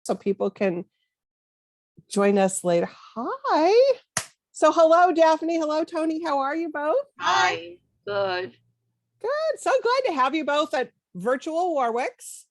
so people can join us later. Hi. So hello, Daphne. Hello, Toni. How are you both? Hi. Good. Good. So glad to have you both at Virtual Warwicks.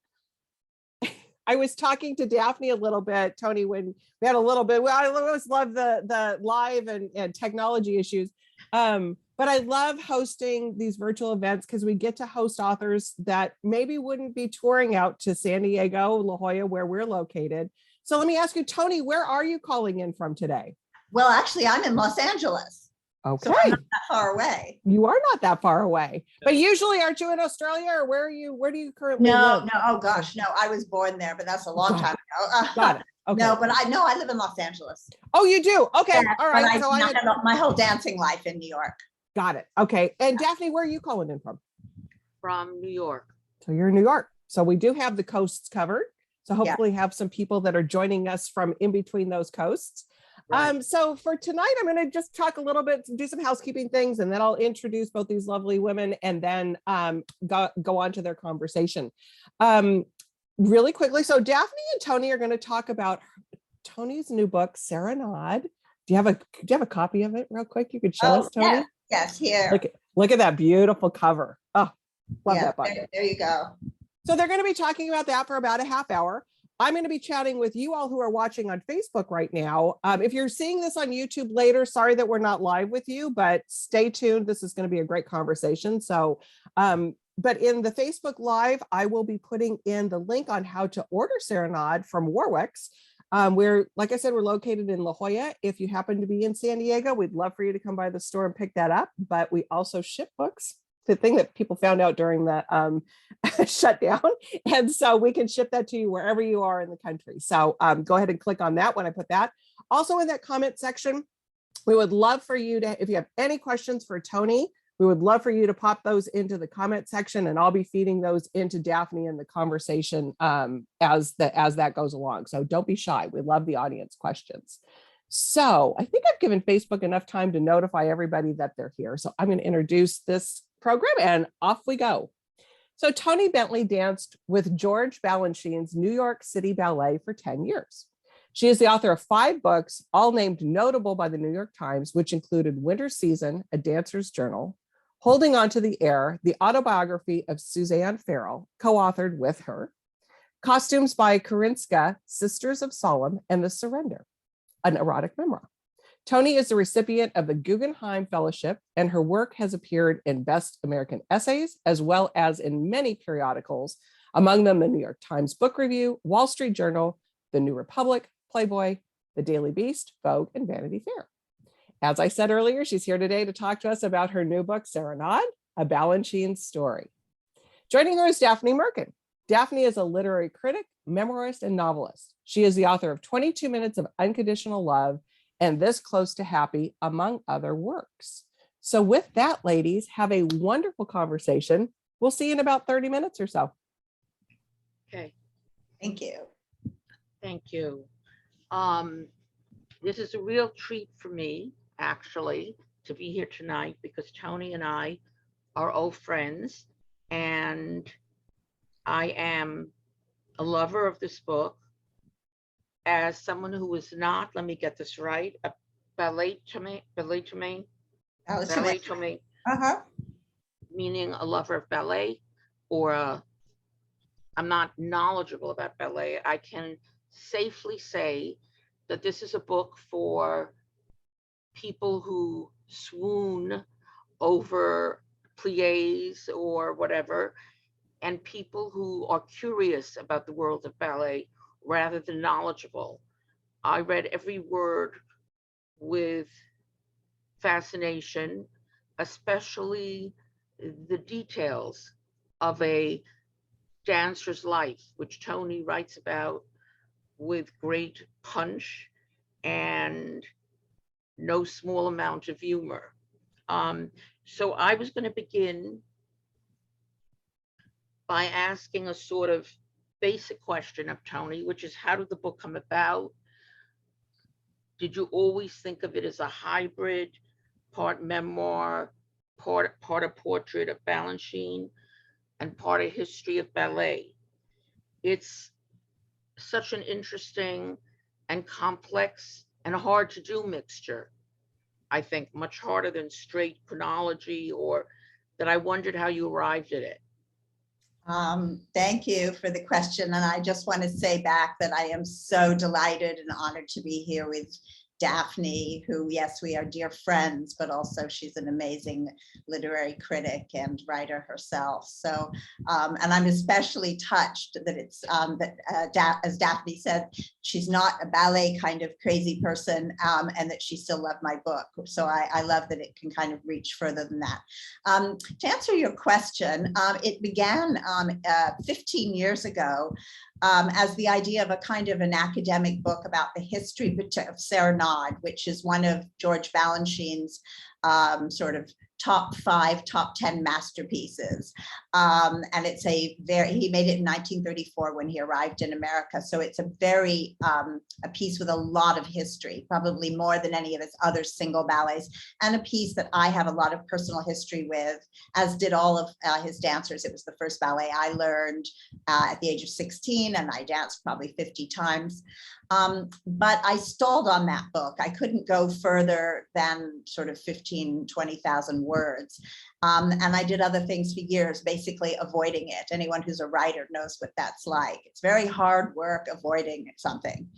I was talking to Daphne a little bit, Toni, when we had a little bit. Well, I always love the live and technology issues. But I love hosting these virtual events because we get to host authors that maybe wouldn't be touring out to San Diego, La Jolla, where we're located. So let me ask you, Toni, where are you calling in from today? Well, actually, I'm in Los Angeles. Okay. So I'm not that far away. You are not that far away. But usually, aren't you in Australia, or where are you? Where do you currently live? No. Oh gosh, no. I was born there, but that's a long time ago. Got it. Okay. No, but I live in Los Angeles. Oh, you do? Okay. Yeah, All right. But So I had my whole dancing life in New York. Got it. Okay. And Daphne, where are you calling in from? From New York. So you're in New York. So we do have the coasts covered. So hopefully have some people that are joining us from in between those coasts. Right. So for tonight, I'm going to just talk a little bit, do some housekeeping things, and then I'll introduce both these lovely women and then go on to their conversation really quickly. So Daphne and Toni are going to talk about Toni's new book, Serenade. Do you have a copy of it real quick? You could show us, Toni? Yes, here. Look at that beautiful cover. Oh, love that book. There you go. So they're going to be talking about that for about a half hour. I'm going to be chatting with you all who are watching on Facebook right now. If you're seeing this on YouTube later, sorry that we're not live with you, but stay tuned. This is going to be a great conversation. So, but in the Facebook Live, I will be putting in the link on how to order Serenade from Warwicks. We're, like I said, we're located in La Jolla. If you happen to be in San Diego, we'd love for you to come by the store and pick that up. But we also ship books. The thing that people found out during the shutdown. And so we can ship that to you wherever you are in the country. So go ahead and click on that when I put that. Also in that comment section, we would love for you to, if you have any questions for Toni, we would love for you to pop those into the comment section, and I'll be feeding those into Daphne in the conversation as that goes along. So don't be shy. We love the audience questions. So I think I've given Facebook enough time to notify everybody that they're here. So I'm going to introduce this program and off we go. So Toni Bentley danced with George Balanchine's New York City Ballet for 10 years. She is the author of 5 books, all named notable by the New York Times, which included Winter Season, A Dancer's Journal, Holding On to the Air, the autobiography of Suzanne Farrell, co-authored with her, Costumes by Karinska, Sisters of Solemn, and The Surrender, an erotic memoir. Toni is the recipient of the Guggenheim Fellowship, and her work has appeared in Best American Essays, as well as in many periodicals, among them the New York Times Book Review, Wall Street Journal, The New Republic, Playboy, The Daily Beast, Vogue, and Vanity Fair. As I said earlier, she's here today to talk to us about her new book, Serenade, A Balanchine Story. Joining her is Daphne Merkin. Daphne is a literary critic, memoirist, and novelist. She is the author of 22 Minutes of Unconditional Love and This Close to Happy, among other works. So with that, ladies, have a wonderful conversation. We'll see you in about 30 minutes or so. Okay. Thank you. Thank you. This is a real treat for me, actually, to be here tonight because Toni and I are old friends, and I am a lover of this book. As someone who is not, let me get this right, a ballet meaning a lover of ballet, or I'm not knowledgeable about ballet, I can safely say that this is a book for people who swoon over pliés or whatever, and people who are curious about the world of ballet rather than knowledgeable. I read every word with fascination, especially the details of a dancer's life, which Toni writes about with great punch and no small amount of humor. So I was going to begin by asking a sort of basic question of Toni, which is, how did the book come about? Did you always think of it as a hybrid, part memoir, part a portrait of Balanchine, and part a history of ballet? It's such an interesting and complex and hard to do mixture. I think much harder than straight chronology, or that I wondered how you arrived at it. Thank you for the question. And I just want to say back that I am so delighted and honored to be here with Daphne, who, yes, we are dear friends, but also she's an amazing literary critic and writer herself. So, and I'm especially touched that it's, as Daphne said, she's not a ballet kind of crazy person, and that she still loved my book. So I love that it can kind of reach further than that. To answer your question, it began 15 years ago as the idea of a kind of an academic book about the history of Serenade, which is one of George Balanchine's sort of top 5, top 10 masterpieces. And it's he made it in 1934 when he arrived in America. So it's a very, a piece with a lot of history, probably more than any of his other single ballets, and a piece that I have a lot of personal history with, as did all of his dancers. It was the first ballet I learned at the age of 16, and I danced probably 50 times. But I stalled on that book. I couldn't go further than sort of 15, 20,000 words. And I did other things for years, basically avoiding it. Anyone who's a writer knows what that's like. It's very hard work avoiding something,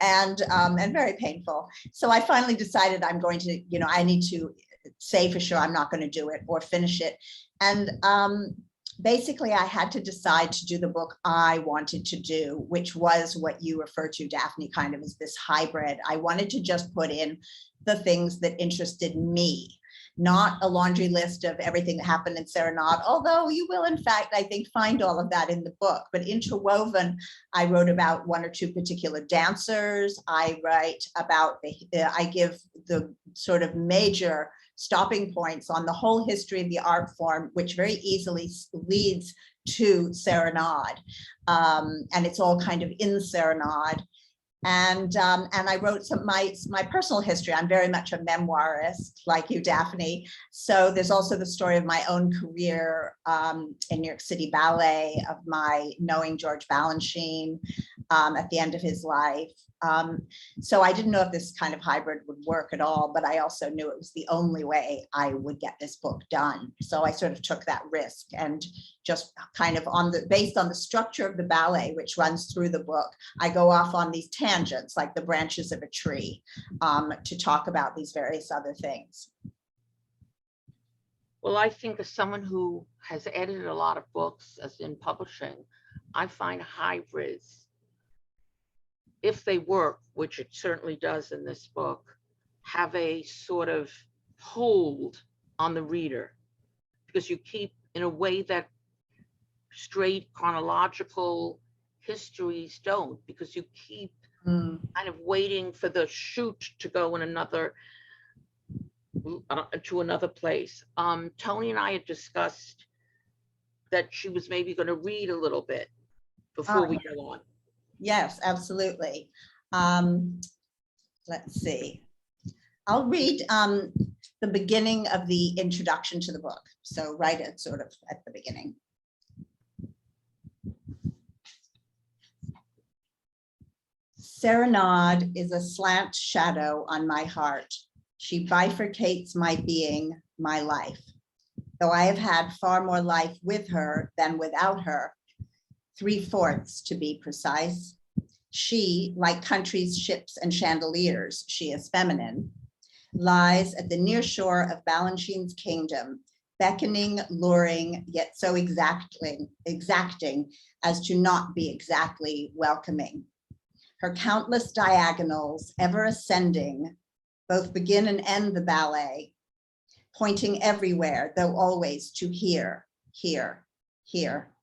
and very painful. So I finally decided I'm going to, I need to say for sure I'm not going to do it or finish it. And basically, I had to decide to do the book I wanted to do, which was what you refer to, Daphne, kind of as this hybrid. I wanted to just put in the things that interested me, not a laundry list of everything that happened in Serenade, although you will, in fact, I think, find all of that in the book. But interwoven, I wrote about 1 or 2 particular dancers. I write about, I give the sort of major stopping points on the whole history of the art form, which very easily leads to Serenade. And it's all kind of in Serenade. And I wrote my personal history. I'm very much a memoirist, like you, Daphne. So there's also the story of my own career in New York City Ballet, of my knowing George Balanchine at the end of his life. So I didn't know if this kind of hybrid would work at all, but I also knew it was the only way I would get this book done. So I sort of took that risk, and just kind of based on the structure of the ballet, which runs through the book, I go off on these tangents like the branches of a tree to talk about these various other things. Well, I think as someone who has edited a lot of books, as in publishing, I find hybrids, if they work, which it certainly does in this book, have a sort of hold on the reader, because you keep, in a way that straight chronological histories don't, because you keep kind of waiting for the shoot to go in another to another place. Toni and I had discussed that she was maybe going to read a little bit before we go on. Yes, absolutely. Let's see. I'll read the beginning of the introduction to the book. So right at sort of at the beginning. Serenade is a slant shadow on my heart. She bifurcates my being, my life. Though I have had far more life with her than without her, 3/4 to be precise. She, like countries, ships, and chandeliers, she is feminine, lies at the near shore of Balanchine's kingdom, beckoning, luring, yet so exacting as to not be exactly welcoming. Her countless diagonals, ever ascending, both begin and end the ballet, pointing everywhere, though always to here, here, here.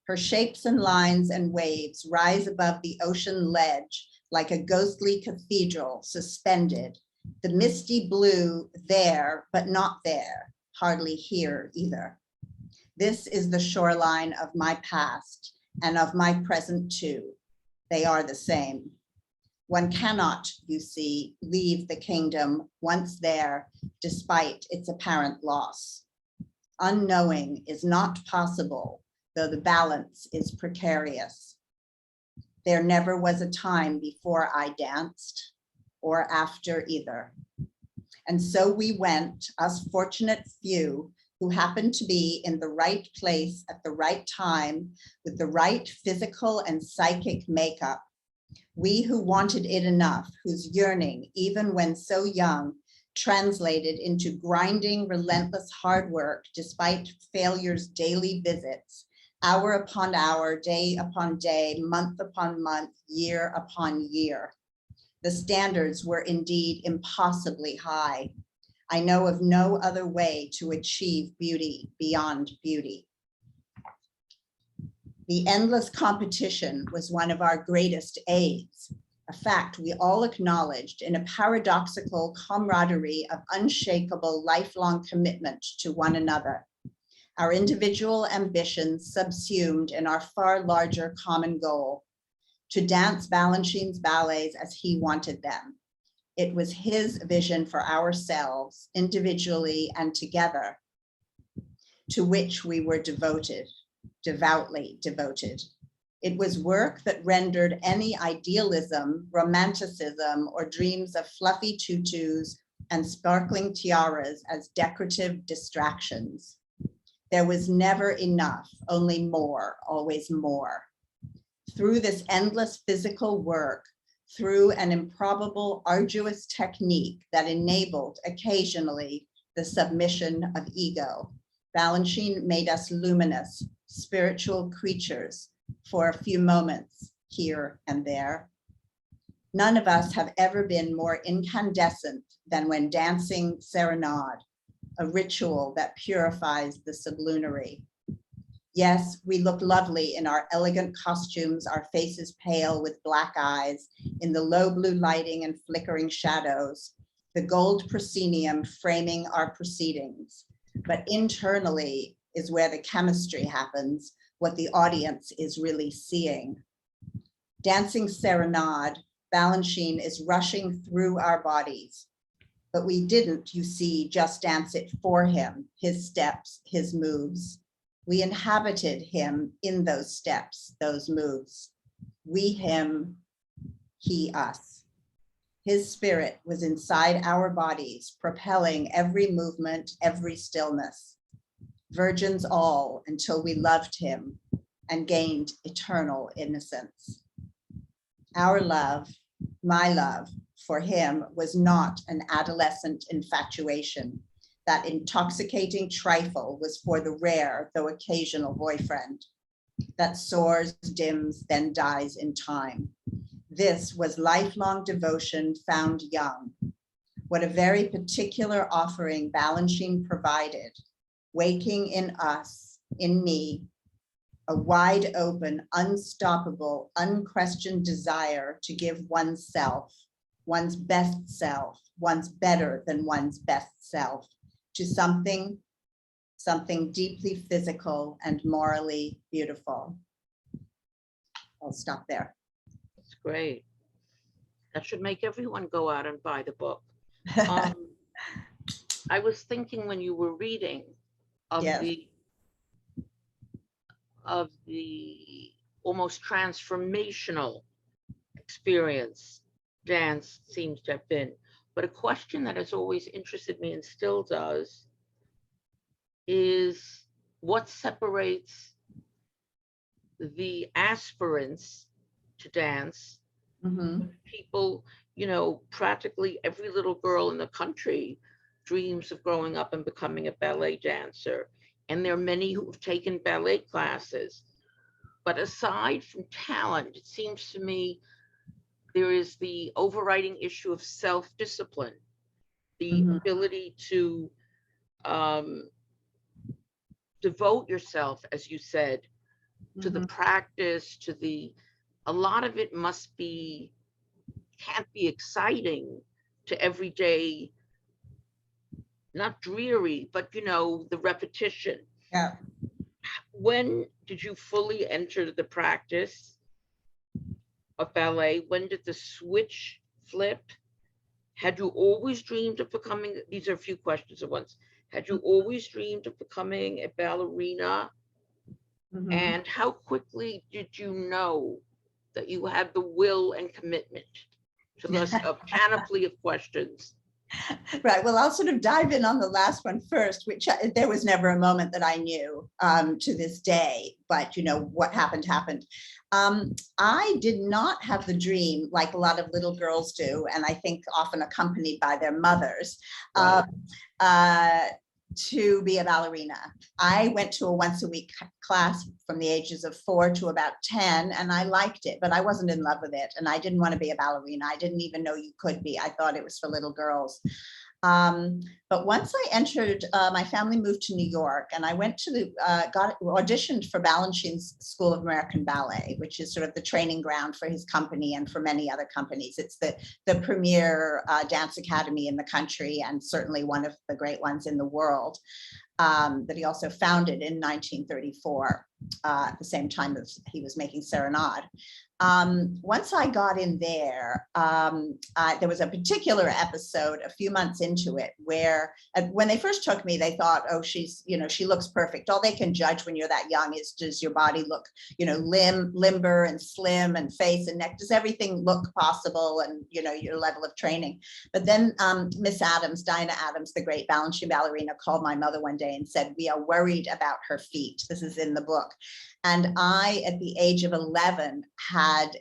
Her shapes and lines and waves rise above the ocean ledge like a ghostly cathedral suspended, the misty blue there, but not there, hardly here either. This is the shoreline of my past and of my present too. They are the same. One cannot, you see, leave the kingdom once there, despite its apparent loss. Unknowing is not possible, though the balance is precarious. There never was a time before I danced or after either. And so we went, us fortunate few who happened to be in the right place at the right time with the right physical and psychic makeup. We who wanted it enough, whose yearning, even when so young, translated into grinding, relentless hard work despite failure's daily visits, hour upon hour, day upon day, month upon month, year upon year. The standards were indeed impossibly high. I know of no other way to achieve beauty beyond beauty. The endless competition was one of our greatest aids, a fact we all acknowledged in a paradoxical camaraderie of unshakable lifelong commitment to one another. Our individual ambitions subsumed in our far larger common goal, to dance Balanchine's ballets as he wanted them. It was his vision for ourselves, individually and together, to which we were devoted, devoutly devoted. It was work that rendered any idealism, romanticism, or dreams of fluffy tutus and sparkling tiaras as decorative distractions. There was never enough, only more, always more. Through this endless physical work, through an improbable, arduous technique that enabled occasionally the submission of ego, Balanchine made us luminous, spiritual creatures for a few moments here and there. None of us have ever been more incandescent than when dancing Serenade, a ritual that purifies the sublunary. Yes, we look lovely in our elegant costumes, our faces pale with black eyes, in the low blue lighting and flickering shadows, the gold proscenium framing our proceedings. But internally is where the chemistry happens, what the audience is really seeing. Dancing Serenade, Balanchine is rushing through our bodies. But we didn't, you see, just dance it for him, his steps, his moves. We inhabited him in those steps, those moves. We him, he us. His spirit was inside our bodies, propelling every movement, every stillness. Virgins all until we loved him and gained eternal innocence. Our love, my love for him was not an adolescent infatuation. That intoxicating trifle was for the rare, though occasional boyfriend that soars, dims, then dies in time. This was lifelong devotion found young. What a very particular offering Balanchine provided, waking in us, in me, a wide open, unstoppable, unquestioned desire to give oneself, one's best self, one's better than one's best self, to something deeply physical and morally beautiful. I'll stop there. That's great. That should make everyone go out and buy the book. I was thinking when you were reading of Yes. the almost transformational experience dance seems to have been. But a question that has always interested me and still does is what separates the aspirants to dance, people, you know, practically every little girl in the country dreams of growing up and becoming a ballet dancer. And there are many who have taken ballet classes. But aside from talent, it seems to me there is the overriding issue of self-discipline, the ability to devote yourself, as you said, to the practice, to a lot of it can't be exciting to everyday, not dreary, but you know, the repetition. Yeah. When did you fully enter the practice of ballet? When did the switch flip? Had you always dreamed of becoming, these are a few questions at once. Had you always dreamed of becoming a ballerina? And how quickly did you know that you had the will and commitment to list a panoply of questions. Right. Well, I'll sort of dive in on the last one first, which there was never a moment that I knew to this day, but what happened happened. I did not have the dream like a lot of little girls do, and I think often accompanied by their mothers, to be a ballerina. I went to a once-a-week class from the ages of 4 to about 10, and I liked it, but I wasn't in love with it, and I didn't want to be a ballerina. I didn't even know you could be. I thought it was for little girls. But once I entered, my family moved to New York, and I went to the, auditioned for Balanchine's School of American Ballet, which is sort of the training ground for his company and for many other companies. It's the premier dance academy in the country, and certainly one of the great ones in the world, that he also founded in 1934, at the same time as he was making Serenade. Once I got in there, there was a particular episode a few months into it where when they first took me, they thought, oh, she's, she looks perfect. All they can judge when you're that young is, does your body look, limber and slim, and face and neck? Does everything look possible? And, your level of training. But then Miss Adams, Dinah Adams, the great Balanchine ballerina, called my mother one day and said, we are worried about her feet. This is in the book. And I, at the age of 11, had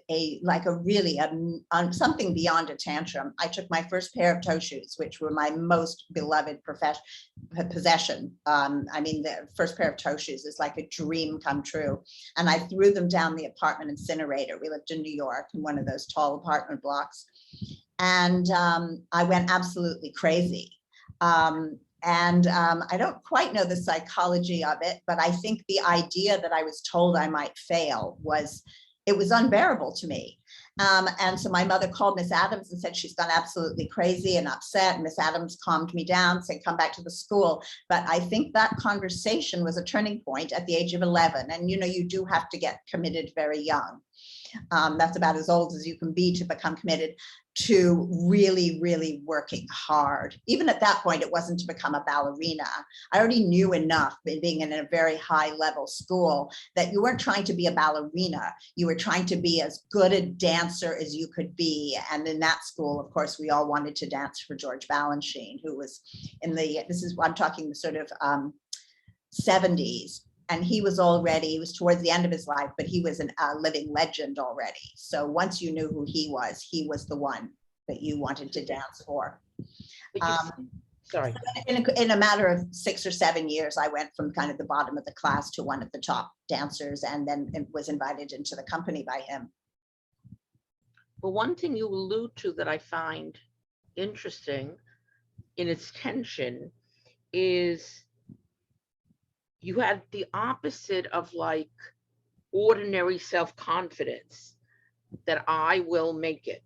something beyond a tantrum. I took my first pair of toe shoes, which were my most beloved possession. The first pair of toe shoes is like a dream come true. And I threw them down the apartment incinerator. We lived in New York in one of those tall apartment blocks. And I went absolutely crazy. I don't quite know the psychology of it, but I think the idea that I was told I might fail was unbearable to me. And so my mother called Miss Adams and said she's gone absolutely crazy and upset. Miss Adams calmed me down, said, come back to the school. But I think that conversation was a turning point at the age of 11. And, you do have to get committed very young. That's about as old as you can be to become committed to really, really working hard. Even at that point, it wasn't to become a ballerina. I already knew enough, being in a very high level school, that you weren't trying to be a ballerina. You were trying to be as good a dancer as you could be. And in that school, of course, we all wanted to dance for George Balanchine, who was I'm talking the sort of 70s. And he was towards the end of his life, but he was a living legend already. So once you knew who he was the one that you wanted to dance for. Sorry. In a matter of 6 or 7 years, I went from kind of the bottom of the class to one of the top dancers, and then was invited into the company by him. But one thing you allude to that I find interesting in its tension is you had the opposite of like ordinary self-confidence that I will make it.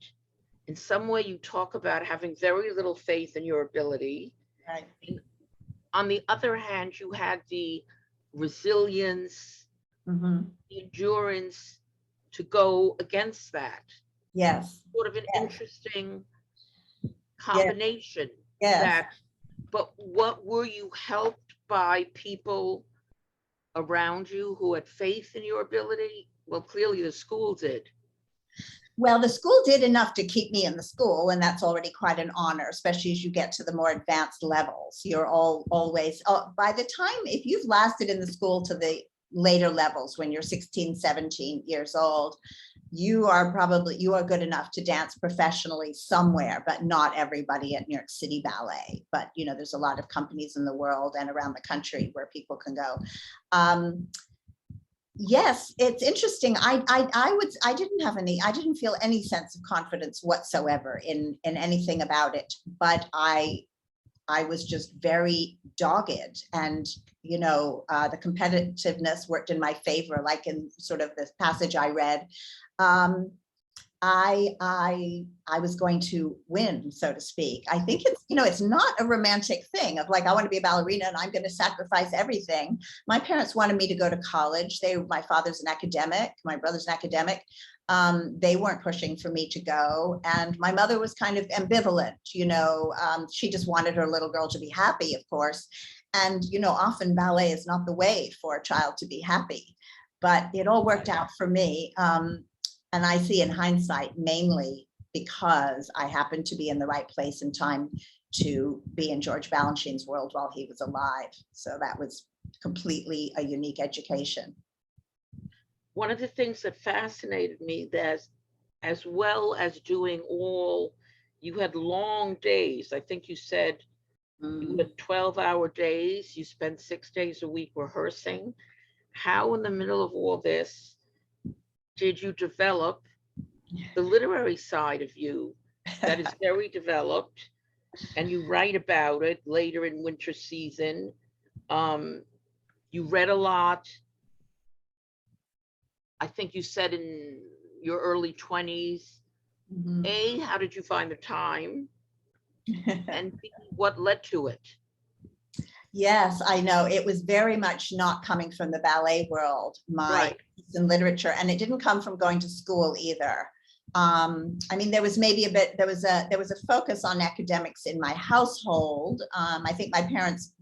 In some way, you talk about having very little faith in your ability. Right. On the other hand, you had the resilience, the endurance to go against that. Yes. Sort of an interesting combination. Yes. But what were you helped by people around you who had faith in your ability? Well, clearly the school did. Well, the school did enough to keep me in the school, and that's already quite an honor, especially as you get to the more advanced levels. You're always, by the time, if you've lasted in the school to the later levels, when you're 16, 17 years old, you are good enough to dance professionally somewhere, but not everybody at New York City Ballet. But, there's a lot of companies in the world and around the country where people can go. Yes, it's interesting. I didn't feel any sense of confidence whatsoever in anything about it, but I was just very dogged, and the competitiveness worked in my favor. Like in sort of this passage I read, I was going to win, so to speak. I think it's not a romantic thing of like, I want to be a ballerina and I'm going to sacrifice everything. My parents wanted me to go to college. My father's an academic, my brother's an academic. They weren't pushing for me to go. And my mother was kind of ambivalent, she just wanted her little girl to be happy, of course. And, often ballet is not the way for a child to be happy, but it all worked out for me. And I see in hindsight, mainly because I happened to be in the right place and time to be in George Balanchine's world while he was alive. So that was completely a unique education. One of the things that fascinated me, that as well as doing all, you had long days. I think you said you had 12-hour days. You spent 6 days a week rehearsing. How in the middle of all this did you develop the literary side of you that is very developed, and you write about it later in winter season? You read a lot. I think you said in your early 20s. A, how did you find the time? And B, what led to it? Yes, I know. It was very much not coming from the ballet world, my in literature, and it didn't come from going to school either. I mean, there was maybe there was a focus on academics in my household. I think my parents,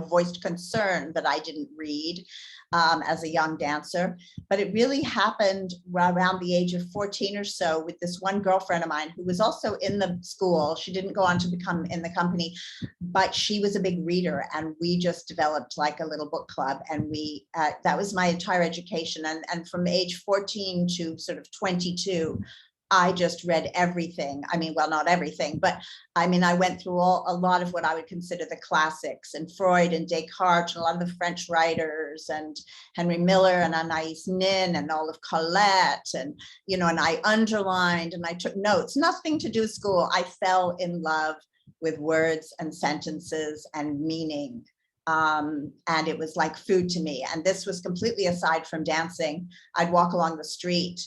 voiced concern that I didn't read as a young dancer, but it really happened around the age of 14 or so with this one girlfriend of mine who was also in the school. She didn't go on to become in the company, but she was a big reader, and we just developed like a little book club, and we that was my entire education. And from age 14 to sort of 22, I just read everything. I mean, well, not everything, but I mean, I went through a lot of what I would consider the classics, and Freud and Descartes, and a lot of the French writers, and Henry Miller and Anais Nin and all of Colette, and, and I underlined and I took notes, nothing to do with school. I fell in love with words and sentences and meaning. And it was like food to me. And this was completely aside from dancing. I'd walk along the street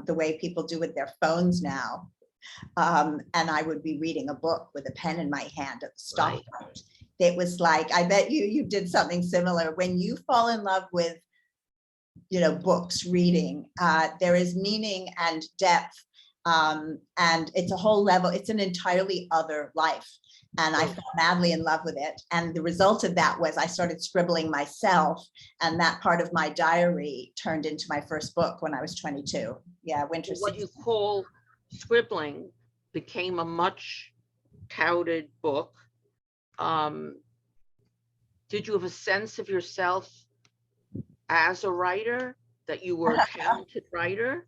the way people do with their phones now. And I would be reading a book with a pen in my hand at the stoplight. It was like, I bet you did something similar. When you fall in love with, books, reading, there is meaning and depth. And it's a whole level, it's an entirely other life. And I fell madly in love with it. And the result of that was I started scribbling myself. And that part of my diary turned into my first book when I was 22. Yeah, winter season. What you call scribbling became a much touted book. Did you have a sense of yourself as a writer, that you were a talented writer?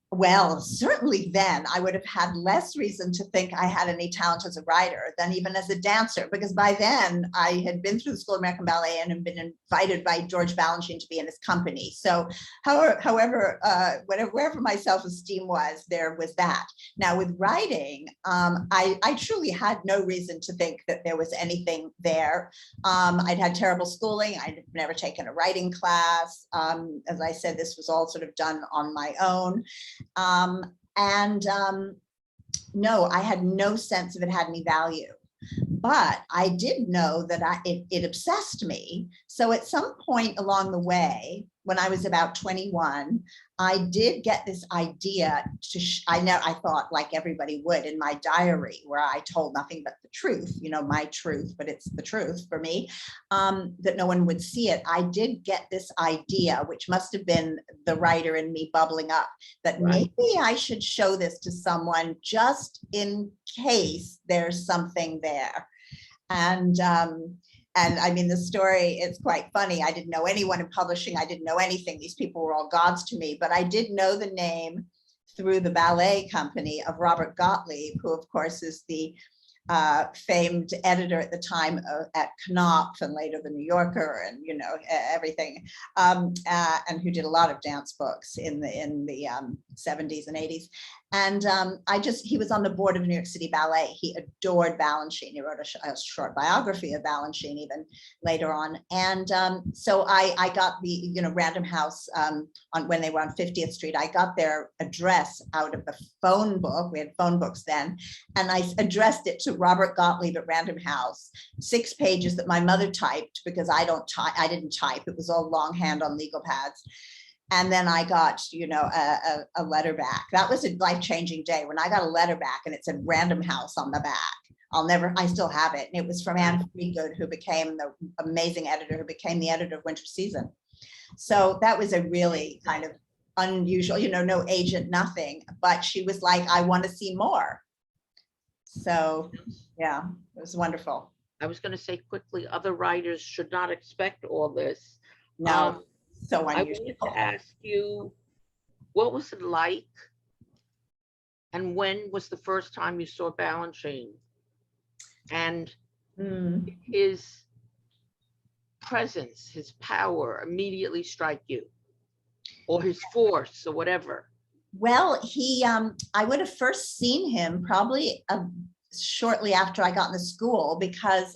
Well, certainly then I would have had less reason to think I had any talent as a writer than even as a dancer, because by then I had been through the School of American Ballet and had been invited by George Balanchine to be in his company. So however, wherever my self-esteem was, there was that. Now with writing, I truly had no reason to think that there was anything there. I'd had terrible schooling. I'd never taken a writing class. As I said, this was all sort of done on my own. No, I had no sense of it had any value, but I did know that it obsessed me. So at some point along the way, when I was about 21, I did get this idea to, I thought like everybody would in my diary, where I told nothing but the truth, my truth, but it's the truth for me, that no one would see it. I did get this idea, which must have been the writer in me bubbling up, that maybe I should show this to someone just in case there's something there. And I mean, the story is quite funny. I didn't know anyone in publishing. I didn't know anything. These people were all gods to me, but I did know the name through the ballet company of Robert Gottlieb, who of course is the famed editor at the time at Knopf and later the New Yorker, and everything, and who did a lot of dance books in the 70s and 80s. And he was on the board of New York City Ballet. He adored Balanchine. He wrote a short biography of Balanchine even later on. And so I got the, Random House when they were on 50th Street, I got their address out of the phone book. We had phone books then. And I addressed it to Robert Gottlieb at Random House, 6 pages that my mother typed, because I didn't type. It was all longhand on legal pads. And then I got, a letter back. That was a life-changing day when I got a letter back and it said Random House on the back. I still have it. And it was from Anne Freegood, who became the amazing editor, who became the editor of Winter Season. So that was a really kind of unusual, no agent, nothing, but she was like, I want to see more. So yeah, it was wonderful. I was going to say quickly, other writers should not expect all this. No, so I unusual. wanted to ask you, what was it like? And when was the first time you saw Balanchine? And his presence, his power immediately strike you? Or his force or whatever? Well, I would have first seen him probably shortly after I got in the school, because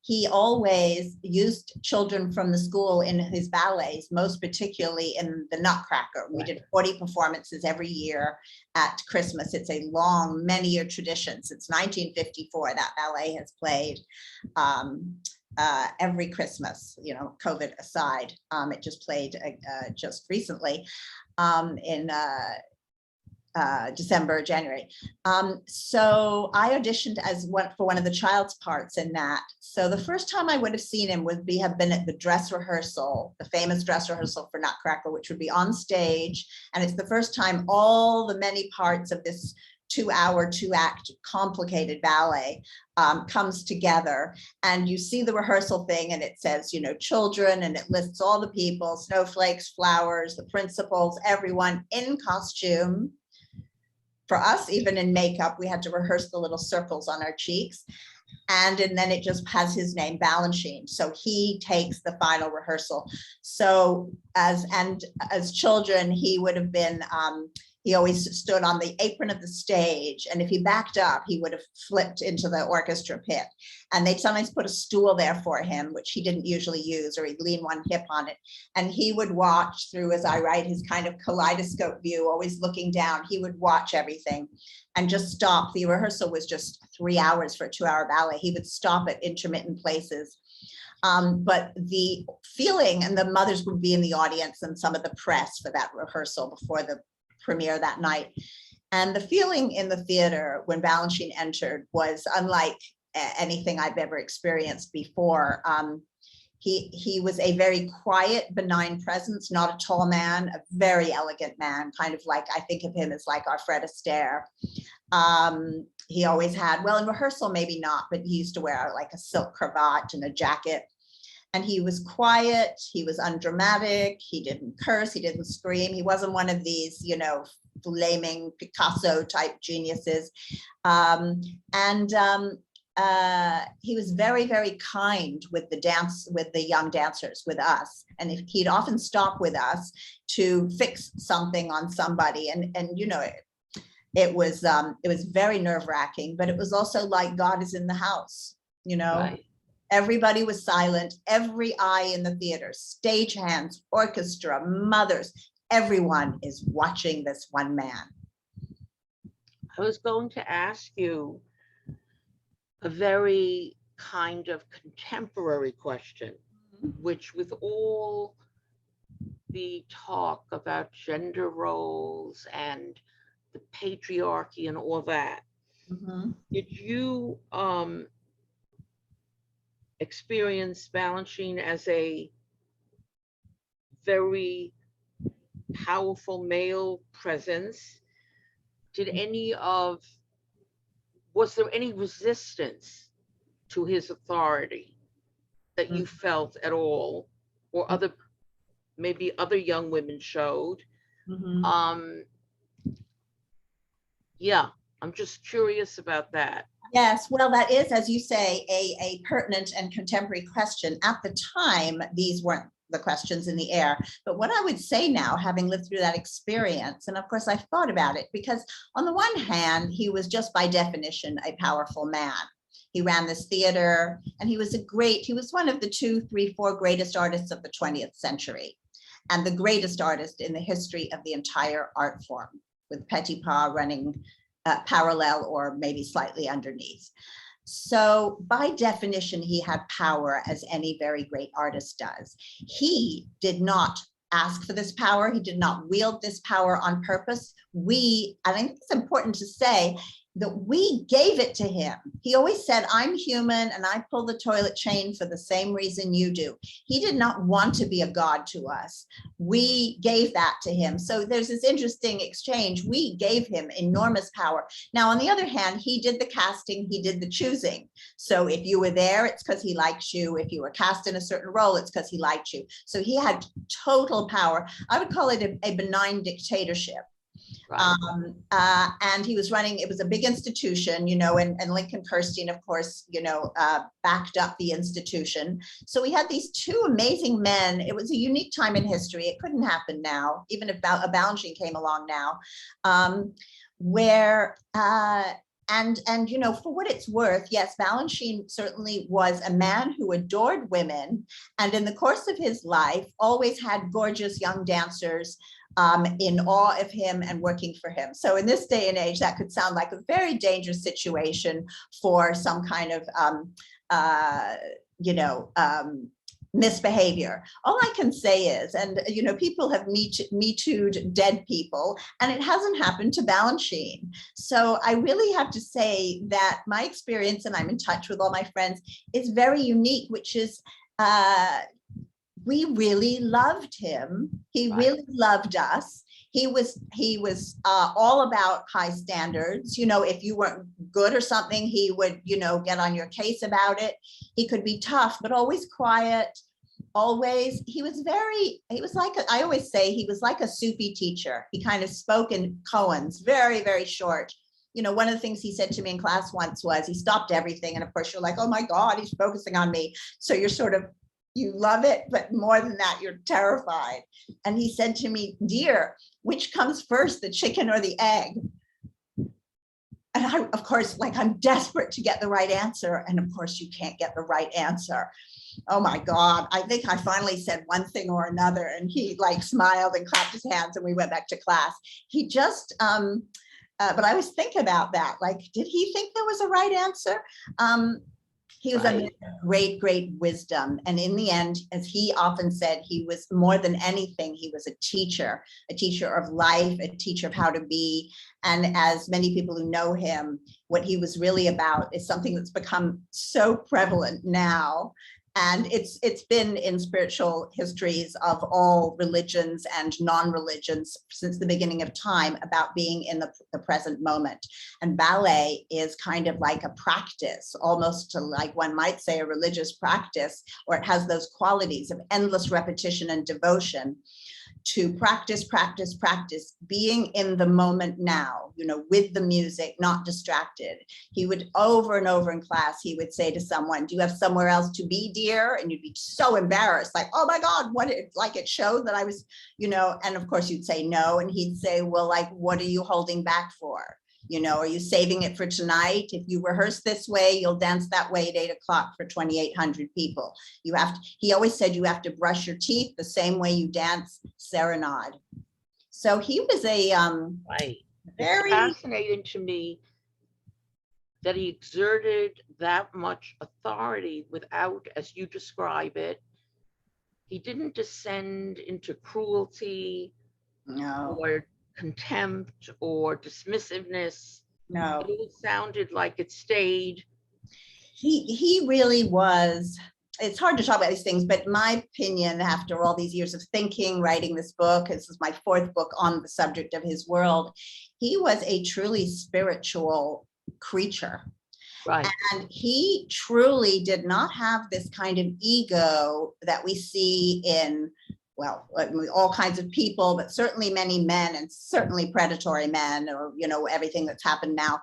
he always used children from the school in his ballets, most particularly in the Nutcracker. We did 40 performances every year at Christmas. It's a long, many-year tradition. Since 1954, that ballet has played every Christmas, COVID aside. It just played just recently in December, January. So I auditioned for one of the child's parts in that. So the first time I would have seen him would have been at the dress rehearsal, the famous dress rehearsal for Nutcracker, which would be on stage. And it's the first time all the many parts of this 2-hour, 2-act complicated ballet comes together, and you see the rehearsal thing, and it says, children, and it lists all the people, snowflakes, flowers, the principals, everyone in costume. For us, even in makeup, we had to rehearse the little circles on our cheeks. And then it just has his name, Balanchine. So he takes the final rehearsal. So as children, he would have been, he always stood on the apron of the stage. And if he backed up, he would have flipped into the orchestra pit. And they'd sometimes put a stool there for him, which he didn't usually use, or he'd lean one hip on it. And he would watch through, as I write, his kind of kaleidoscope view, always looking down. He would watch everything and just stop. The rehearsal was just 3 hours for a 2-hour ballet. He would stop at intermittent places. But the feeling, and the mothers would be in the audience and some of the press for that rehearsal before the premiere that night. And the feeling in the theater when Balanchine entered was unlike anything I've ever experienced before. He was a very quiet, benign presence, not a tall man, a very elegant man, kind of like, I think of him as like our Fred Astaire. He always had, well, in rehearsal, maybe not, but he used to wear like a silk cravat and a jacket. And he was quiet, he was undramatic, he didn't curse, he didn't scream. He wasn't one of these, flaming Picasso type geniuses. He was very, very kind with the young dancers, with us. And he'd often stop with us to fix something on somebody. And it was very nerve-wracking, but it was also like God is in the house, Right. Everybody was silent, every eye in the theater, stagehands, orchestra, mothers, everyone is watching this one man. I was going to ask you a very kind of contemporary question, which, with all the talk about gender roles and the patriarchy and all that, did you experience Balanchine as a very powerful male presence? Was there any resistance to his authority that you felt at all, or maybe other young women showed? Yeah, I'm just curious about that. Yes, well, that is, as you say, a pertinent and contemporary question. At the time, these weren't the questions in the air. But what I would say now, having lived through that experience, and of course I've thought about it, because on the one hand, he was just by definition a powerful man. He ran this theater, and he was one of the 2, 3, 4 greatest artists of the 20th century, and the greatest artist in the history of the entire art form, with Petipa running parallel or maybe slightly underneath. So by definition, he had power, as any very great artist does. He did not ask for this power. He did not wield this power on purpose. I think it's important to say that we gave it to him. He always said, I'm human and I pull the toilet chain for the same reason you do. He did not want to be a god to us. We gave that to him. So there's this interesting exchange. We gave him enormous power. Now, on the other hand, he did the casting, he did the choosing. So if you were there, it's because he likes you. If you were cast in a certain role, it's because he liked you. So he had total power. I would call it a benign dictatorship. Right. And he was running, it was a big institution, you know, and Lincoln Kirstein, of course, you know, backed up the institution. So we had these two amazing men. It was a unique time in history. It couldn't happen now, even if a Balanchine came along now, and you know, for what it's worth, yes, Balanchine certainly was a man who adored women, and in the course of his life, always had gorgeous young dancers in awe of him and working for him. So in this day and age, that could sound like a very dangerous situation for some kind of, misbehavior. All I can say is, and you know, people have me too'd dead people, and it hasn't happened to Balanchine. So I really have to say that my experience, and I'm in touch with all my friends, is very unique, which is, we really loved him. He really loved us. He was all about high standards. You know, if you weren't good or something, he would, you know, get on your case about it. He could be tough, but always quiet. Always, he was like, I always say he was like a soupy teacher. He kind of spoke in koans, very, very short. You know, one of the things he said to me in class once was he stopped everything. And of course, you're like, oh my God, he's focusing on me. So you're sort of, you love it, but more than that, you're terrified. And he said to me, dear, which comes first, the chicken or the egg? And I, of course, like, I'm desperate to get the right answer. And of course, you can't get the right answer. Oh my God, I think I finally said one thing or another, and he like smiled and clapped his hands and we went back to class. He just, but I always think about that. Like, did he think there was a right answer? He was a great, great wisdom. And in the end, as he often said, he was more than anything, he was a teacher of life, a teacher of how to be. And as many people who know him, what he was really about is something that's become so prevalent now. And it's been in spiritual histories of all religions and non-religions since the beginning of time, about being in the present moment. And ballet is kind of like a practice, almost to, like, one might say, a religious practice, or it has those qualities of endless repetition and devotion to practice, practice, practice, being in the moment now, you know, with the music, not distracted. He would, over and over in class, he would say to someone, do you have somewhere else to be, dear? And you'd be so embarrassed, like, oh my God, what, like, it showed that I was, you know, and of course you'd say no. And he'd say, well, like, what are you holding back for? You know, are you saving it for tonight? If you rehearse this way, you'll dance that way at 8 o'clock for 2,800 people. You have to, he always said, you have to brush your teeth the same way you dance serenade. So he was a very fascinating to me that he exerted that much authority without, as you describe it, he didn't descend into cruelty or contempt or dismissiveness. No, It sounded like it stayed. He really was. It's hard to talk about these things, but my opinion, after all these years of thinking, writing this book, this is my 4th book on the subject of his world, he was a truly spiritual creature. Right. And he truly did not have this kind of ego that we see in, well, all kinds of people, but certainly many men, and certainly predatory men, or, you know, everything that's happened now.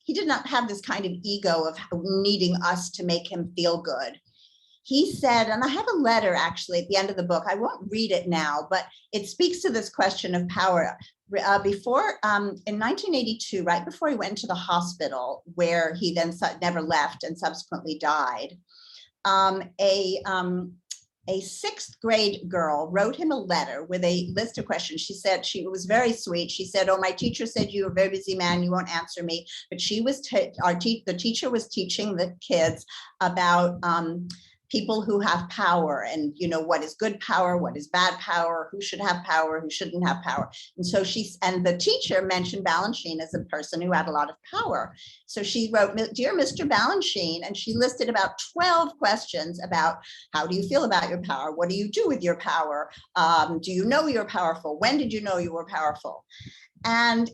He did not have this kind of ego of needing us to make him feel good. He said, and I have a letter actually at the end of the book, I won't read it now, but it speaks to this question of power. In 1982, right before he went to the hospital, where he then never left and subsequently died, a 6th grade girl wrote him a letter with a list of questions. She said, she was very sweet. She said, oh, my teacher said you're a very busy man, you won't answer me. But she was, the teacher was teaching the kids about people who have power, and what is good power, what is bad power, who should have power, who shouldn't have power. And so and the teacher mentioned Balanchine as a person who had a lot of power. So she wrote, "Dear Mr. Balanchine," and she listed about 12 questions about how do you feel about your power? What do you do with your power? Do you know you're powerful? When did you know you were powerful? And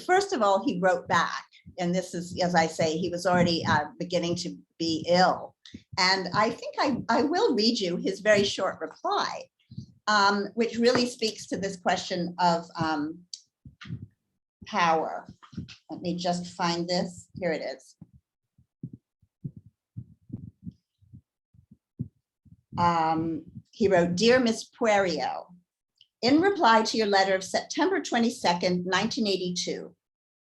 first of all, he wrote back. And this is, as I say, he was already beginning to be ill. And I think I will read you his very short reply, which really speaks to this question of power. Let me just find this. Here it is. He wrote, "Dear Miss Puerio, in reply to your letter of September 22nd, 1982,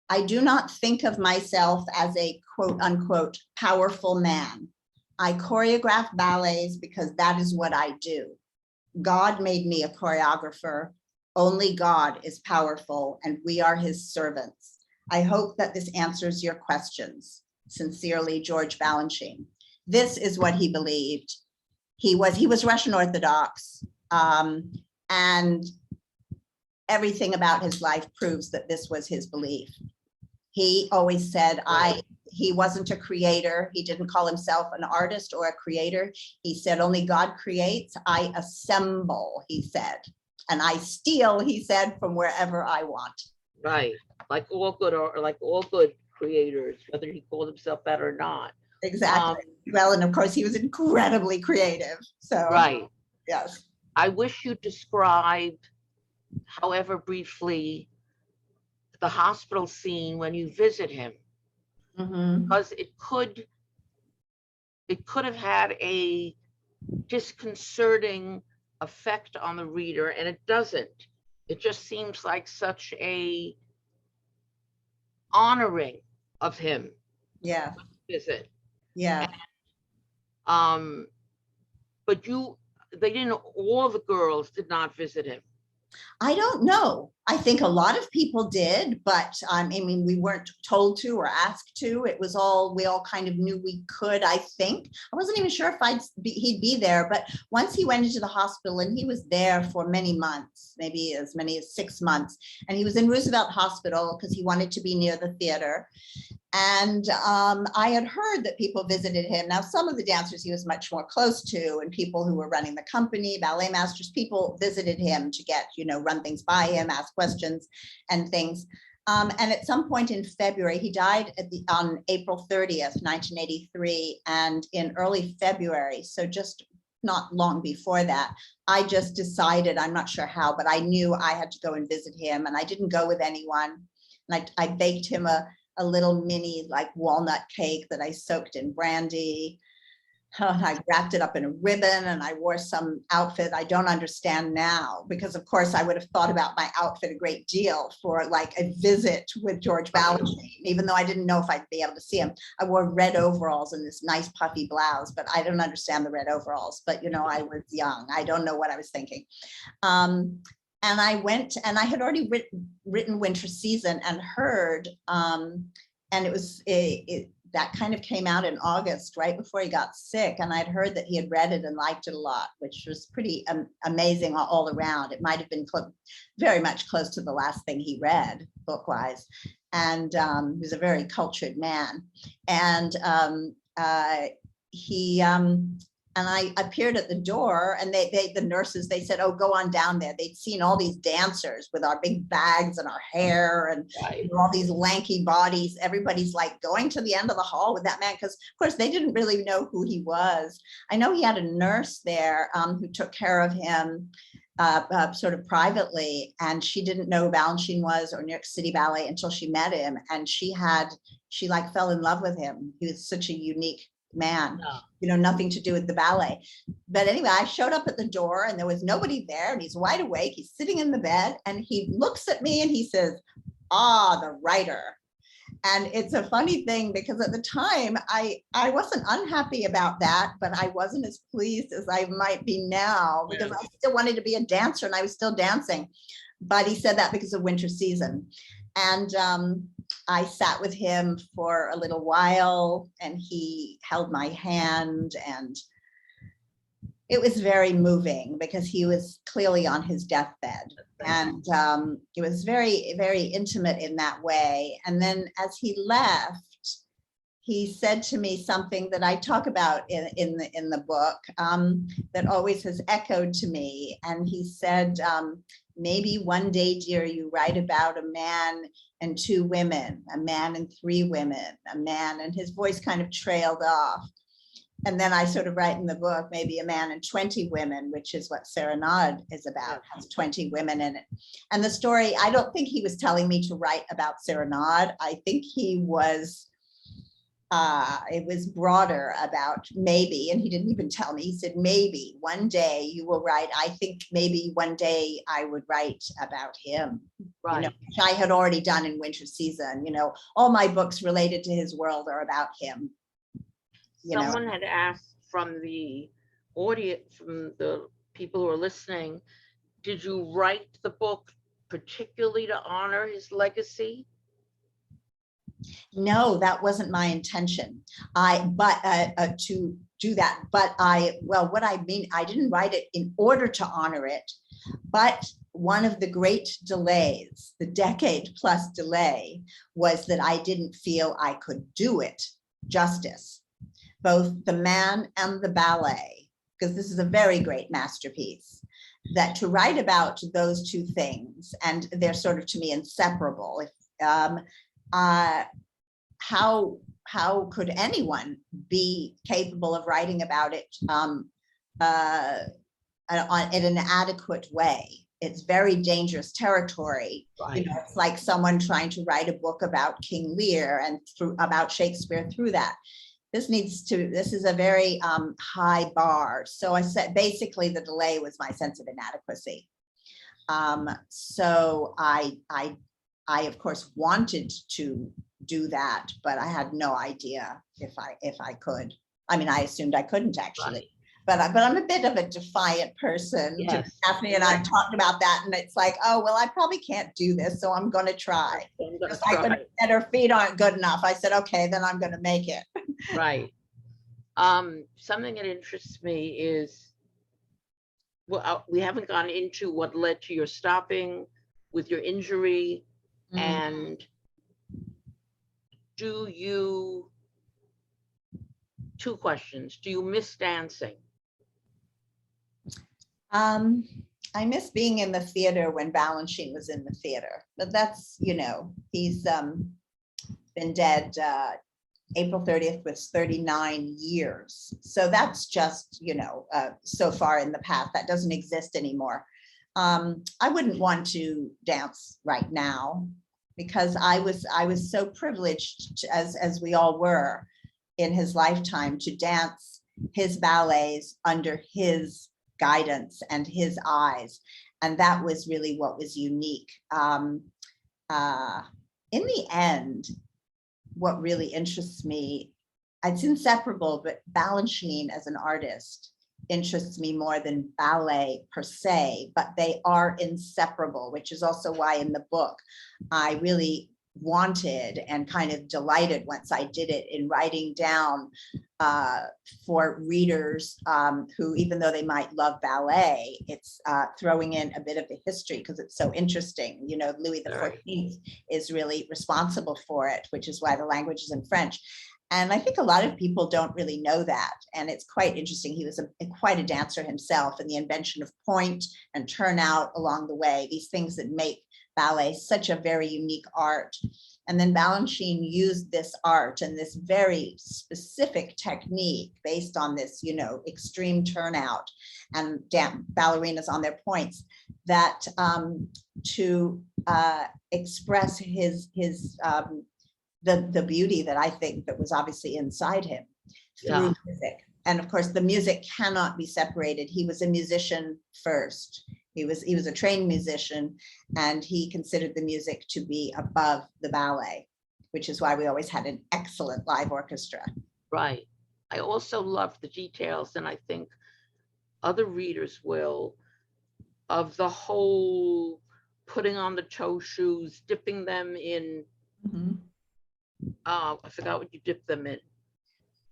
I do not think of myself as a quote unquote powerful man. I choreograph ballets because that is what I do. God made me a choreographer. Only God is powerful and we are his servants. I hope that this answers your questions. Sincerely, George Balanchine." This is what he believed. He was Russian Orthodox, and everything about his life proves that this was his belief. He always said, he wasn't a creator. He didn't call himself an artist or a creator. He said, only God creates. I assemble, he said. And I steal, he said, from wherever I want. Right. Like all good creators, whether he called himself that or not. Exactly. Well, and of course, he was incredibly creative. So, right. Yes. I wish you described, however briefly, the hospital scene when you visit him, because it could have had a disconcerting effect on the reader, and it doesn't. It just seems like such a honoring of him. Yeah. Visit. Yeah. And, but all the girls did not visit him. I don't know. I think a lot of people did, but I mean, we weren't told to or asked to. It was we all kind of knew we could, I think. I wasn't even sure if he'd be there, but once he went into the hospital, and he was there for many months, maybe as many as 6 months. And he was in Roosevelt Hospital because he wanted to be near the theater. And I had heard that people visited him. Now, some of the dancers he was much more close to, and people who were running the company, ballet masters, people visited him to get, run things by him, ask questions and things. And at some point in February, he died on April 30th, 1983. And in early February, so just not long before that, I just decided, I'm not sure how, but I knew I had to go and visit him. And I didn't go with anyone. And I baked him a little mini walnut cake that I soaked in brandy. I wrapped it up in a ribbon, and I wore some outfit I don't understand now, because of course I would have thought about my outfit a great deal for a visit with George Balanchine, even though I didn't know if I'd be able to see him. I wore red overalls and this nice puffy blouse, but I don't understand the red overalls, but I was young. I don't know what I was thinking. And I went, and I had already written Winter Season and heard, and it was that kind of came out in August, right before he got sick. And I'd heard that he had read it and liked it a lot, which was pretty amazing all around. It might have been very much close to the last thing he read book-wise. And he was a very cultured man. And and I appeared at the door, and the nurses, they said, "Oh, go on down there." They'd seen all these dancers with our big bags and our hair and all these lanky bodies. Everybody's going to the end of the hall with that man, because of course they didn't really know who he was. I know he had a nurse there who took care of him sort of privately, and she didn't know who Balanchine was or New York City Ballet until she met him, and she fell in love with him. He was such a unique man, nothing to do with the ballet. But anyway, I showed up at the door, and there was nobody there, and he's wide awake. He's sitting in the bed, and he looks at me and he says, "Ah, the writer." And it's a funny thing, because at the time I wasn't unhappy about that, but I wasn't as pleased as I might be now, because I still wanted to be a dancer and I was still dancing. But he said that because of Winter Season. And I sat with him for a little while, and he held my hand, and it was very moving because he was clearly on his deathbed, and it was very, very intimate in that way. And then as he left, he said to me something that I talk about in the book, that always has echoed to me. And he said, maybe one day, dear, you write about a man and two women, a man and three women, a man, and his voice kind of trailed off. And then I sort of write in the book, maybe a man and 20 women, which is what Serenade is about, has 20 women in it. And the story, I don't think he was telling me to write about Serenade. I think he was, it was broader about maybe, and he didn't even tell me, he said, maybe one day you will write, I think maybe one day I would write about him, Right. you know, which I had already done in Winter Season. You know, all my books related to his world are about him. Someone had asked from the audience, from the people who are listening, did you write the book particularly to honor his legacy? No, that wasn't my intention. To do that, but what I mean, I didn't write it in order to honor it, but one of the great delays, the decade plus delay, was that I didn't feel I could do it justice. Both the man and the ballet, because this is a very great masterpiece, that to write about those two things, and they're sort of to me inseparable. How could anyone be capable of writing about it in an adequate way? It's very dangerous territory. Right. You know, it's like someone trying to write a book about King Lear and about Shakespeare through that. This is a very high bar. So I said, basically the delay was my sense of inadequacy. So I of course wanted to do that, but I had no idea if I could. I mean, I assumed I couldn't actually. Right. But I'm a bit of a defiant person. Yes. Daphne and I talked about that, and it's like, oh, well, I probably can't do this, so I'm going to try. And her feet aren't good enough. I said, okay, then I'm going to make it. Right. Something that interests me is, well, we haven't gone into what led to your stopping with your injury, and two questions. Do you miss dancing? I miss being in the theater when Balanchine was in the theater, but that's, you know, he's been dead. April 30th was 39 years. So that's just, you know, so far in the past. That doesn't exist anymore. I wouldn't want to dance right now because I was so privileged, as we all were in his lifetime, to dance his ballets under his guidance and his eyes. And that was really what was unique. In the end, what really interests me, it's inseparable, but Balanchine as an artist interests me more than ballet per se, but they are inseparable, which is also why in the book, I really wanted and kind of delighted once I did it in writing down for readers who, even though they might love ballet, it's throwing in a bit of the history because it's so interesting. You know, Louis XIV is really responsible for it, which is why the language is in French. And I think a lot of people don't really know that. And it's quite interesting. He was quite a dancer himself, and the invention of point and turnout along the way, these things that make ballet such a very unique art. And then Balanchine used this art and this very specific technique based on this, you know, extreme turnout and ballerinas on their points, that to express the beauty that I think that was obviously inside him through music. And of course, the music cannot be separated. He was a musician first. He was a trained musician, and he considered the music to be above the ballet, which is why we always had an excellent live orchestra. Right. I also love the details, and I think other readers will, of the whole putting on the toe shoes, dipping them in, I forgot what you dip them in.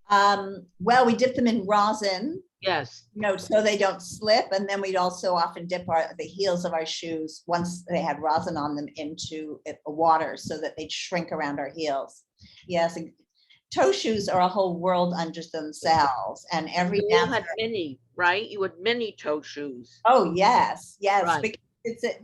Well, we dip them in rosin, Yes, so they don't slip. And then we'd also often dip the heels of our shoes, once they had rosin on them, into water so that they'd shrink around our heels. Yes, and toe shoes are a whole world unto themselves. And every you all dancer, had mini, right? You had mini toe shoes. oh yes, yes, Right. because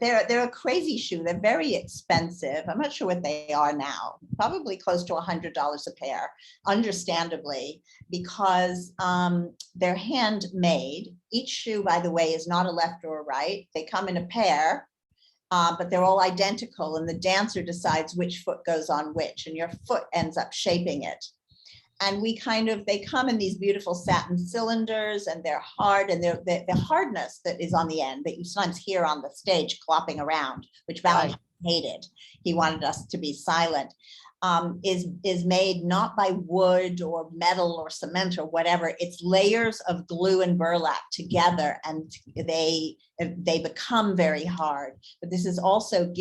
they're a crazy shoe. They're very expensive. I'm not sure what they are now. Probably close to $100 a pair, understandably, because they're handmade. Each shoe, by the way, is not a left or a right. They come in a pair, but they're all identical, and the dancer decides which foot goes on which, and your foot ends up shaping it. And they come in these beautiful satin cylinders, and they're hard, and the hardness that is on the end that you sometimes hear on the stage clopping around, which Valentine hated. He wanted us to be silent. Is made not by wood or metal or cement or whatever. It's layers of glue and burlap together, and they become very hard. But this is also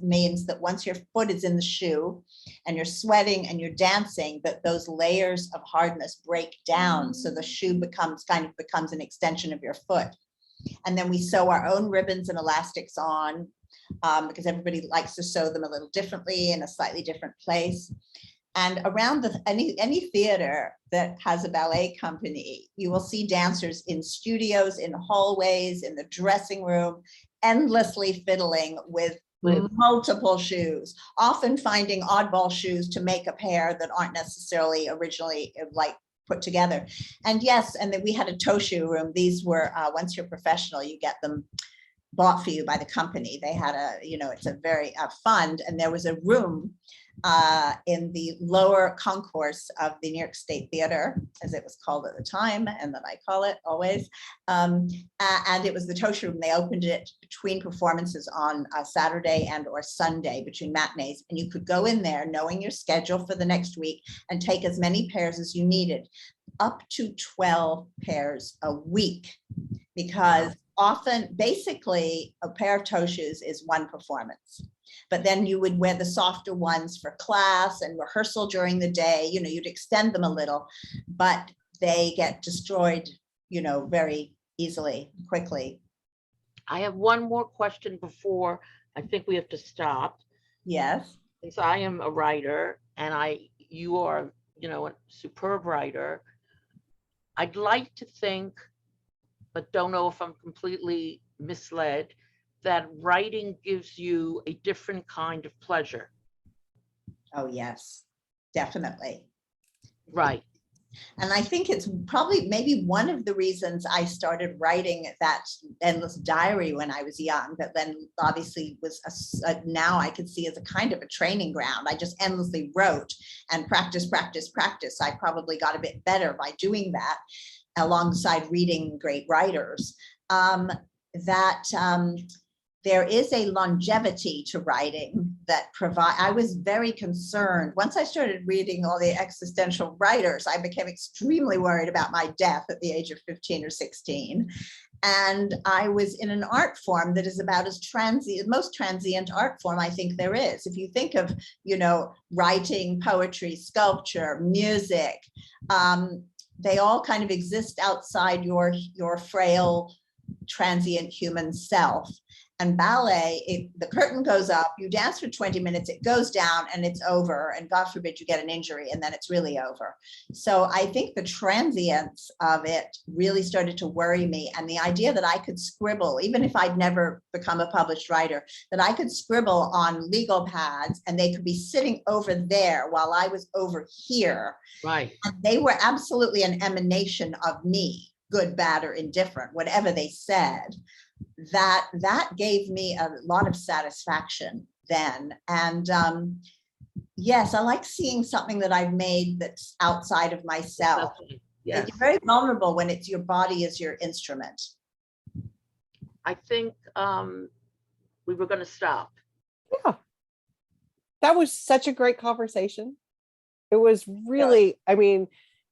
means that once your foot is in the shoe and you're sweating and you're dancing, that those layers of hardness break down, so the shoe becomes an extension of your foot. And then we sew our own ribbons and elastics on, because everybody likes to sew them a little differently in a slightly different place. And around any theater that has a ballet company, you will see dancers in studios, in hallways, in the dressing room, endlessly fiddling with multiple shoes, often finding oddball shoes to make a pair that aren't necessarily originally put together. And yes, and then we had a toe shoe room. These were, once you're professional, you get them bought for you by the company. They had it's a very fund, and there was a room in the lower concourse of the New York State Theater, as it was called at the time, and that I call it always. And it was the toe shoe room. They opened it between performances on a Saturday and or Sunday, between matinees, and you could go in there knowing your schedule for the next week and take as many pairs as you needed, up to 12 pairs a week, because often, basically, a pair of toe shoes is one performance. But then you would wear the softer ones for class and rehearsal during the day. You'd extend them a little, but they get destroyed, very easily, quickly. I have one more question before I think we have to stop. Yes. Since I am a writer, and you are, a superb writer, I'd like to think, but don't know if I'm completely misled, that writing gives you a different kind of pleasure. Oh, yes, definitely. Right. And I think it's probably maybe one of the reasons I started writing that endless diary when I was young, that then obviously was now I could see as a kind of a training ground. I just endlessly wrote and practice. I probably got a bit better by doing that, alongside reading great writers. There is a longevity to writing that I was very concerned. Once I started reading all the existential writers, I became extremely worried about my death at the age of 15 or 16. And I was in an art form that is about as most transient art form I think there is. If you think of, writing, poetry, sculpture, music, they all kind of exist outside your frail, transient human self. And ballet, the curtain goes up, you dance for 20 minutes, it goes down, and it's over. And God forbid you get an injury, and then it's really over. So I think the transience of it really started to worry me. And the idea that I could scribble, even if I'd never become a published writer, that I could scribble on legal pads and they could be sitting over there while I was over here. Right. And they were absolutely an emanation of me, good, bad, or indifferent, whatever they said. That gave me a lot of satisfaction then. And yes, I like seeing something that I've made that's outside of myself. Yes. It's very vulnerable when it's your body is your instrument. I think we were going to stop. Yeah. That was such a great conversation. It was really, I mean,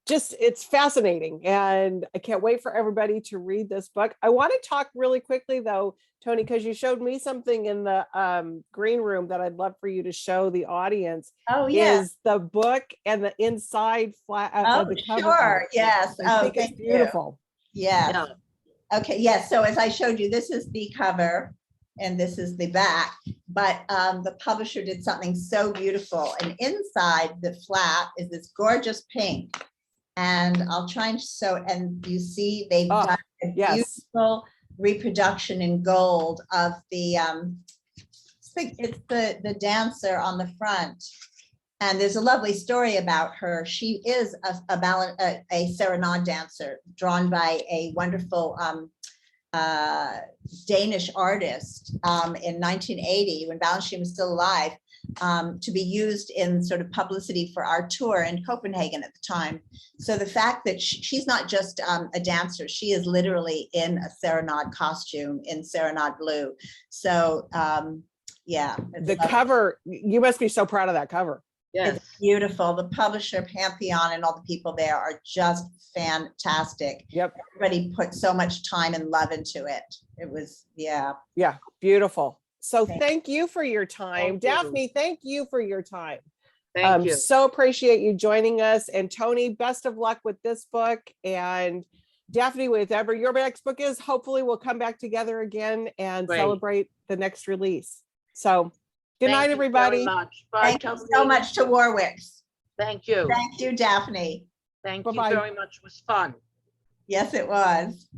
it's fascinating, and I can't wait for everybody to read this book. I want to talk really quickly though, Toni, because you showed me something in the green room that I'd love for you to show the audience. Oh, yeah. Is the book and the inside flat of the cover. Sure. Yes. I Oh, think it's thank beautiful. you. Yes. Yeah. Okay. Yes. So as I showed you, this is the cover and this is the back, but the publisher did something so beautiful. And inside the flap is this gorgeous pink. And I'll try and show, and you see they've done a beautiful reproduction in gold of the it's the dancer on the front. And there's a lovely story about her. She is a serenade dancer drawn by a wonderful Danish artist in 1980 when Wallenstein was still alive, to be used in sort of publicity for our tour in Copenhagen at the time. So the fact that she's not just a dancer, she is literally in a serenade costume in serenade blue. So yeah. The cover, you must be so proud of that cover. Yes. It's beautiful. The publisher, Pantheon, and all the people there are just fantastic. Yep. Everybody put so much time and love into it. It was, yeah. Yeah, beautiful. So thank you for your time. Thank you. Daphne, thank you for your time. Thank you. So appreciate you joining us. And Toni, best of luck with this book. And Daphne, whatever your next book is, hopefully we'll come back together again and celebrate the next release. So good night, everybody. Thank you very much. Bye, Thank you so much to Warwick's. Thank you. Thank you, Daphne. Thank Bye-bye. you very much. It was fun. Yes, it was.